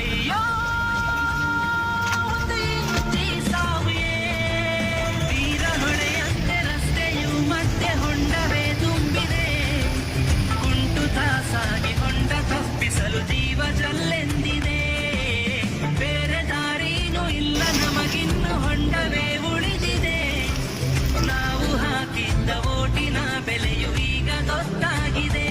ಅಯ್ಯೋ ಒಂದು ಇಂಚಿ ಸಾವಿಯೇ ತೀರ ಹೊಳೆಯಂತೆ ರಸ್ತೆಯು ಮತ್ತೆ ಹೊಂಡವೇ ತುಂಬಿದೆ ಕುಂಟುತ ಸಾಗಿ ಹೊಂಡ ತಪ್ಪಿಸಲು ಜೀವ ಜಲ್ಲೆಂದಿದೆ ಬೇರೆ ದಾರಿನೂ ಇಲ್ಲ ನಮಗಿನ್ನು ಹೊಂಡವೇ ಉಳಿದಿದೆ ನಾವು ಹಾಕಿದ್ದ ಓಟಿನ ಬೆಲೆಯು ಈಗ ಗೊತ್ತಾಗಿದೆ.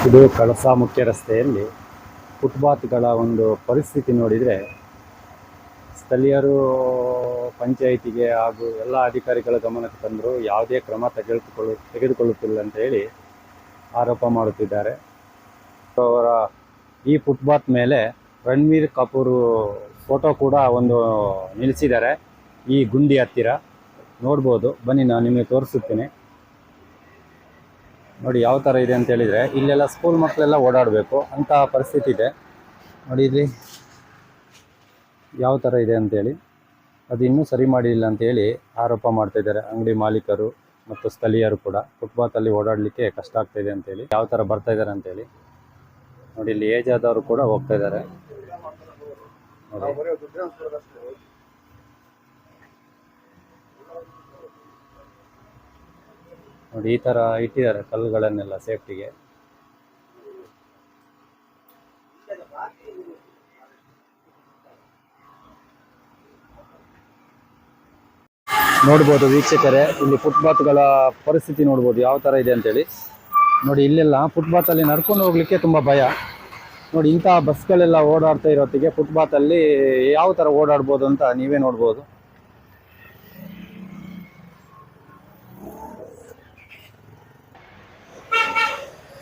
ಇದು ಕಳಸಾ ಮುಖ್ಯ ರಸ್ತೆಯಲ್ಲಿ ಫುಟ್ಪಾತ್ಗಳ ಒಂದು ಪರಿಸ್ಥಿತಿ ನೋಡಿದರೆ ಸ್ಥಳೀಯರು ಪಂಚಾಯಿತಿಗೆ ಹಾಗೂ ಎಲ್ಲ ಅಧಿಕಾರಿಗಳ ಗಮನಕ್ಕೆ ತಂದರೂ ಯಾವುದೇ ಕ್ರಮ ತೆಗೆದುಕೊಳ್ಳುತ್ತಿಲ್ಲ ಅಂತ ಹೇಳಿ ಆರೋಪ ಮಾಡುತ್ತಿದ್ದಾರೆ. ಅವರ ಈ ಫುಟ್ಪಾತ್ ಮೇಲೆ ರಣಬೀರ್ ಕಪೂರ್ ಫೋಟೋ ಕೂಡ ಒಂದು ನಿಲ್ಲಿಸಿದ್ದಾರೆ. ಈ ಗುಂಡಿ ಹತ್ತಿರ ನೋಡ್ಬೋದು, ಬನ್ನಿ ನಾನು ನಿಮಗೆ ತೋರಿಸುತ್ತೇನೆ. ನೋಡಿ ಯಾವ ಥರ ಇದೆ ಅಂತ ಹೇಳಿದರೆ ಇಲ್ಲೆಲ್ಲ ಸ್ಕೂಲ್ ಮಕ್ಕಳೆಲ್ಲ ಓಡಾಡಬೇಕು ಅಂತ ಪರಿಸ್ಥಿತಿ ಇದೆ. ನೋಡಿ ಇಲ್ಲಿ ಯಾವ ಥರ ಇದೆ ಅಂತೇಳಿ, ಅದು ಇನ್ನೂ ಸರಿ ಮಾಡಿಲ್ಲ ಅಂತೇಳಿ ಆರೋಪ ಮಾಡ್ತಾಯಿದ್ದಾರೆ ಅಂಗಡಿ ಮಾಲೀಕರು ಮತ್ತು ಸ್ಥಳೀಯರು ಕೂಡ. ಫುಟ್ಪಾತಲ್ಲಿ ಓಡಾಡಲಿಕ್ಕೆ ಕಷ್ಟ ಆಗ್ತಾಯಿದೆ ಅಂತೇಳಿ ಯಾವ ಥರ ಬರ್ತಾಯಿದ್ದಾರೆ ಅಂತೇಳಿ. ನೋಡಿ ಇಲ್ಲಿ ಏಜ್ ಆದವರು ಕೂಡ ಹೋಗ್ತಾ ಇದ್ದಾರೆ. ನೋಡಿ ಈ ಥರ ಇಟ್ಟಿದ್ದಾರೆ ಕಲ್ಲುಗಳನ್ನೆಲ್ಲ ಸೇಫ್ಟಿಗೆ. ನೋಡ್ಬೋದು ವೀಕ್ಷಕರೇ, ಇಲ್ಲಿ ಫುಟ್ಪಾತ್ಗಳ ಪರಿಸ್ಥಿತಿ ನೋಡ್ಬೋದು ಯಾವ ಥರ ಇದೆ ಅಂತೇಳಿ. ನೋಡಿ ಇಲ್ಲೆಲ್ಲ ಫುಟ್ಪಾತಲ್ಲಿ ನಡ್ಕೊಂಡು ಹೋಗ್ಲಿಕ್ಕೆ ತುಂಬ ಭಯ. ನೋಡಿ ಇಂಥ ಬಸ್ಗಳೆಲ್ಲ ಓಡಾಡ್ತಾ ಇರೋತ್ತಿಗೆ ಫುಟ್ಪಾತಲ್ಲಿ ಯಾವ ಥರ ಓಡಾಡ್ಬೋದು ಅಂತ ನೀವೇ ನೋಡ್ಬೋದು.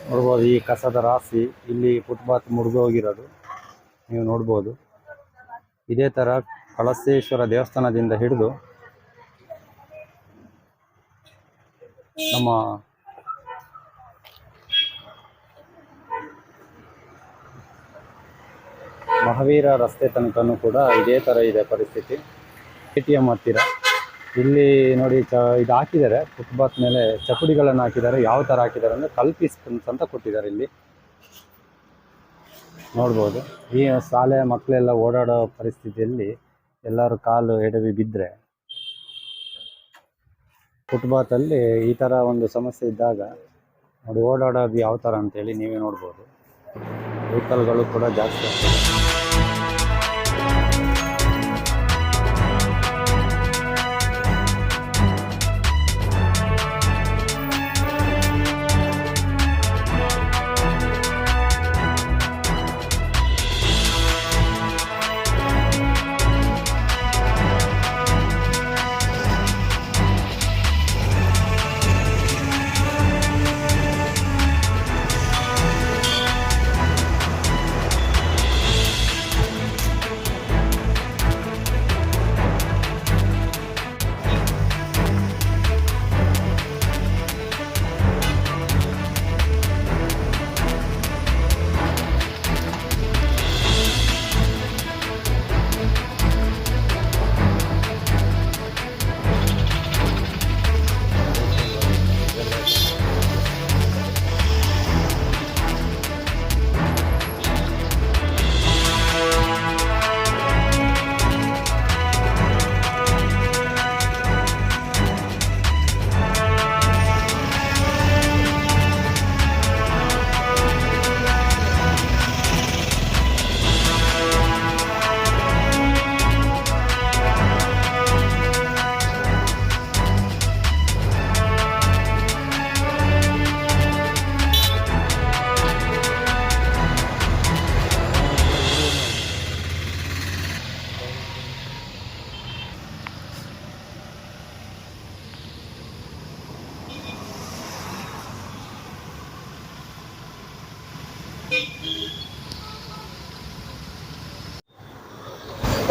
ನೋಡ್ಬೋದು ಈ ಕಸದ ರಾಶಿ, ಇಲ್ಲಿ ಫುಟ್ಪಾತ್ ಮುರಿದೋಗಿರೋದು ನೀವು ನೋಡ್ಬೋದು. ಇದೇ ಥರ ಕಳಸೇಶ್ವರ ದೇವಸ್ಥಾನದಿಂದ ಹಿಡಿದು ನಮ್ಮ ಮಹಾವೀರ ರಸ್ತೆ ತನಕನೂ ಕೂಡ ಇದೇ ಥರ ಇದೆ ಪರಿಸ್ಥಿತಿ. ATM ಹತ್ತಿರ ಇಲ್ಲಿ ನೋಡಿ ಇದು ಹಾಕಿದ್ದಾರೆ, ಫುಟ್ಪಾತ್ ಮೇಲೆ ಚಪುಡಿಗಳನ್ನು ಹಾಕಿದ್ದಾರೆ. ಯಾವ ಥರ ಹಾಕಿದ್ದಾರೆ ಅಂದರೆ ಕಲ್ಪಿಸ್ ಅಂತ ಕೊಟ್ಟಿದ್ದಾರೆ. ಇಲ್ಲಿ ನೋಡ್ಬೋದು ಈ ಶಾಲೆ ಮಕ್ಕಳೆಲ್ಲ ಓಡಾಡೋ ಪರಿಸ್ಥಿತಿಯಲ್ಲಿ ಎಲ್ಲರೂ ಕಾಲು ಎಡವಿ ಬಿದ್ದರೆ ಫುಟ್ಪಾತಲ್ಲಿ ಈ ಥರ ಒಂದು ಸಮಸ್ಯೆ ಇದ್ದಾಗ ನೋಡಿ ಓಡಾಡೋದು ಯಾವ ಥರ ಅಂತೇಳಿ ನೀವೇ ನೋಡ್ಬೋದು. ವೆಹಿಕಲ್ಗಳು ಕೂಡ ಜಾಸ್ತಿ ಆಗ್ತದೆ.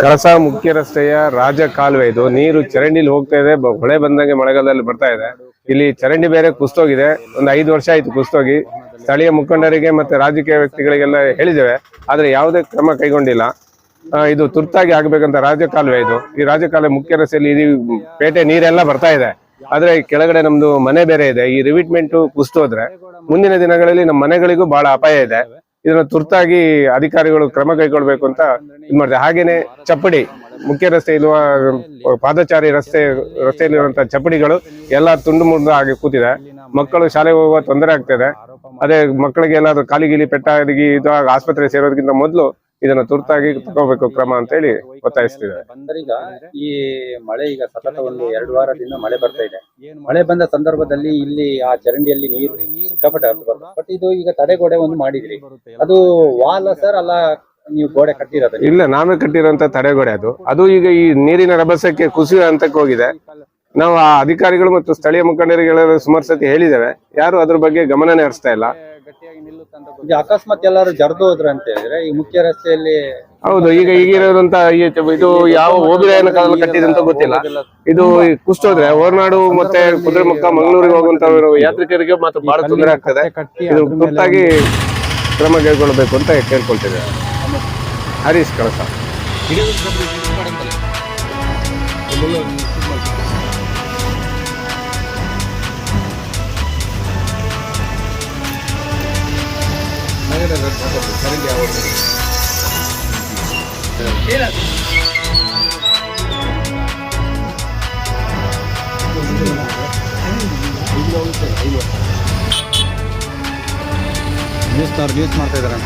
ಕಳಸ ಮುಖ್ಯ ರಸ್ತೆಯ ರಾಜ ಕಾಲುವೆ ಇದು. ನೀರು ಚರಂಡಿಲಿ ಹೋಗ್ತಾ ಇದೆ, ಹೊಳೆ ಬಂದಂಗೆ ಮಳೆಗಾಲದಲ್ಲಿ ಬರ್ತಾ ಇದೆ. ಇಲ್ಲಿ ಚರಂಡಿ ಬೇರೆ ಕುಸ್ತೋಗಿದೆ, ಒಂದು 5 ವರ್ಷ ಆಯ್ತು ಕುಸ್ತೋಗಿ. ಸ್ಥಳೀಯ ಮುಖಂಡರಿಗೆ ಮತ್ತೆ ರಾಜಕೀಯ ವ್ಯಕ್ತಿಗಳಿಗೆಲ್ಲ ಹೇಳಿದ್ದೇವೆ, ಆದ್ರೆ ಯಾವುದೇ ಕ್ರಮ ಕೈಗೊಂಡಿಲ್ಲ. ಇದು ತುರ್ತಾಗಿ ಆಗ್ಬೇಕಂತ ರಾಜ ಕಾಲುವೆ ಇದು. ಈ ರಾಜ ಕಾಲುವೆ ಮುಖ್ಯ ರಸ್ತೆಯಲ್ಲಿ ಇದು ಪೇಟೆ ನೀರೆಲ್ಲ ಬರ್ತಾ ಇದೆ, ಆದ್ರೆ ಈ ಕೆಳಗಡೆ ನಮ್ದು ಮನೆ ಬೇರೆ ಇದೆ. ಈ ರಿವಿಟ್ಮೆಂಟ್ ಕುಸ್ತೋದ್ರೆ ಮುಂದಿನ ದಿನಗಳಲ್ಲಿ ನಮ್ಮ ಮನೆಗಳಿಗೂ ಬಹಳ ಅಪಾಯ ಇದೆ. ಇದನ್ನ ತುರ್ತಾಗಿ ಅಧಿಕಾರಿಗಳು ಕ್ರಮ ಕೈಗೊಳ್ಬೇಕು ಅಂತ ಇದು ಮಾಡಿದೆ. ಹಾಗೇನೆ ಚಪ್ಪಡಿ ಮುಖ್ಯ ರಸ್ತೆ ಇರುವ ಪಾದಚಾರಿ ರಸ್ತೆಯಲ್ಲಿರುವಂತಹ ಚಪ್ಪಡಿಗಳು ಎಲ್ಲ ತುಂಡು ಮುರಿದು ಆಗಿ ಕೂತಿದೆ. ಮಕ್ಕಳು ಶಾಲೆಗೆ ಹೋಗುವ ತೊಂದರೆ ಆಗ್ತಿದೆ. ಅದೇ ಮಕ್ಕಳಿಗೆ ಎಲ್ಲಾದ್ರೂ ಕಾಲಿಗಿಲಿ ಪೆಟ್ಟಾಗಿ ಇದು ಆಸ್ಪತ್ರೆ ಸೇರೋದಕ್ಕಿಂತ ಮೊದಲು ಇದನ್ನ ತುರ್ತಾಗಿ ತಗೋಬೇಕು ಕ್ರಮ ಅಂತ ಹೇಳಿ ಒತ್ತಾಯಿಸ್ತಿದೆ. ಈಗ ಈ ಮಳೆ ಈಗ ಸತತ ಒಂದು 2 ವಾರದಿಂದ ಮಳೆ ಬರ್ತಾ ಇದೆ. ಮಳೆ ಬಂದ ಸಂದರ್ಭದಲ್ಲಿ ಇಲ್ಲಿ ಆ ಚರಂಡಿಯಲ್ಲಿ ನೀರು ಸಿಕ್ಕಾಪಟ್ಟೆ ಹತ್ತು ಬರ್ತದೆ. ಬಟ್ ಇದು ಈಗ ತಡೆಗೋಡೆ ಒಂದು ಮಾಡಿದ್ರಿ, ಅದು ವಾಲ್ ಸರ್ ಅಲ್ಲ ನೀವು ಗೋಡೆ ಕಟ್ಟಿರೋದು? ಇಲ್ಲ, ನಾವೇ ಕಟ್ಟಿರೋಂತ ತಡೆಗೋಡೆ ಅದು ಈಗ ಈ ನೀರಿನ ರಭಸಕ್ಕೆ ಕುಸಿಯುವ ಹಂತಕ್ಕೆ ಹೋಗಿದೆ. ನಾವು ಆ ಅಧಿಕಾರಿಗಳು ಮತ್ತು ಸ್ಥಳೀಯ ಮುಖಂಡರಿಗೆ ಸುಮಾರು ಸತಿ ಹೇಳಿದ್ದೇವೆ, ಯಾರು ಅದ್ರ ಬಗ್ಗೆ ಗಮನನೇ ಹರಿಸ್ತಾ ಇಲ್ಲ. ಅಕಸ್ಮಾತ್ ಎಲ್ಲರೂ ಜರ್ದು ಹೋದ್ರ ಅಂತ ಹೇಳಿದ್ರೆ ಈ ಮುಖ್ಯ ರಸ್ತೆಯಲ್ಲಿ ಹೌದು, ಈಗಿರೋದಂತ ಇದು ಯಾವ ಓಬಿರಾಯನ ಕಾಲದಲ್ಲಿ ಕಟ್ಟಿದೆ ಅಂತ ಗೊತ್ತಿಲ್ಲ. ಇದು ಕುಸ್ತೋದ್ರೆ ಹೊರನಾಡು ಮತ್ತೆ ಕುದುರೆಮುಖ ಮಂಗಳೂರಿಗೆ ಹೋಗುವಂತ ಯಾತ್ರಿಕರಿಗೆ ಮಾತ್ರ ಬಹಳ ತೊಂದರೆ ಆಗ್ತದೆ. ಇದು ತುರ್ತಾಗಿ ಕ್ರಮ ಕೈಗೊಳ್ಳಬೇಕು ಅಂತ ಕೇಳ್ಕೊಳ್ತಿದೆ. ಹರೀಶ್ ಕಳಸ. ನ್ಯೂಸ್ ಮಾಡ್ತಾ ಇದಾರೆ.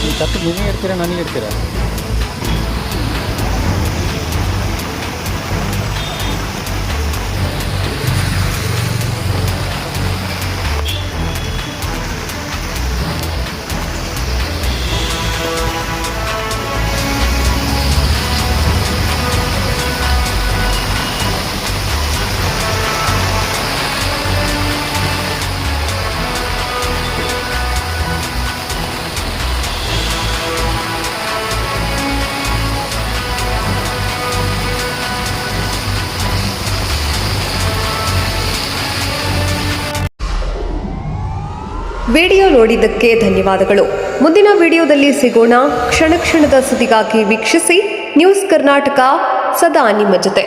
ಈ ಛತ್ತು ನಿಮಗೆ ಇಡ್ತೀರಾ ನನಗೆ ಇಡ್ತೀರಾ? ವಿಡಿಯೋ ನೋಡಿದ್ದಕ್ಕೆ ಧನ್ಯವಾದಗಳು. ಮುಂದಿನ ವಿಡಿಯೋದಲ್ಲಿ ಸಿಗೋಣ. ಕ್ಷಣ ಕ್ಷಣದ ಸುದ್ದಿಗಾಗಿ ವೀಕ್ಷಿಸಿ ನ್ಯೂಸ್ ಕರ್ನಾಟಕ, ಸದಾ ನಿಮ್ಮ ಜೊತೆ.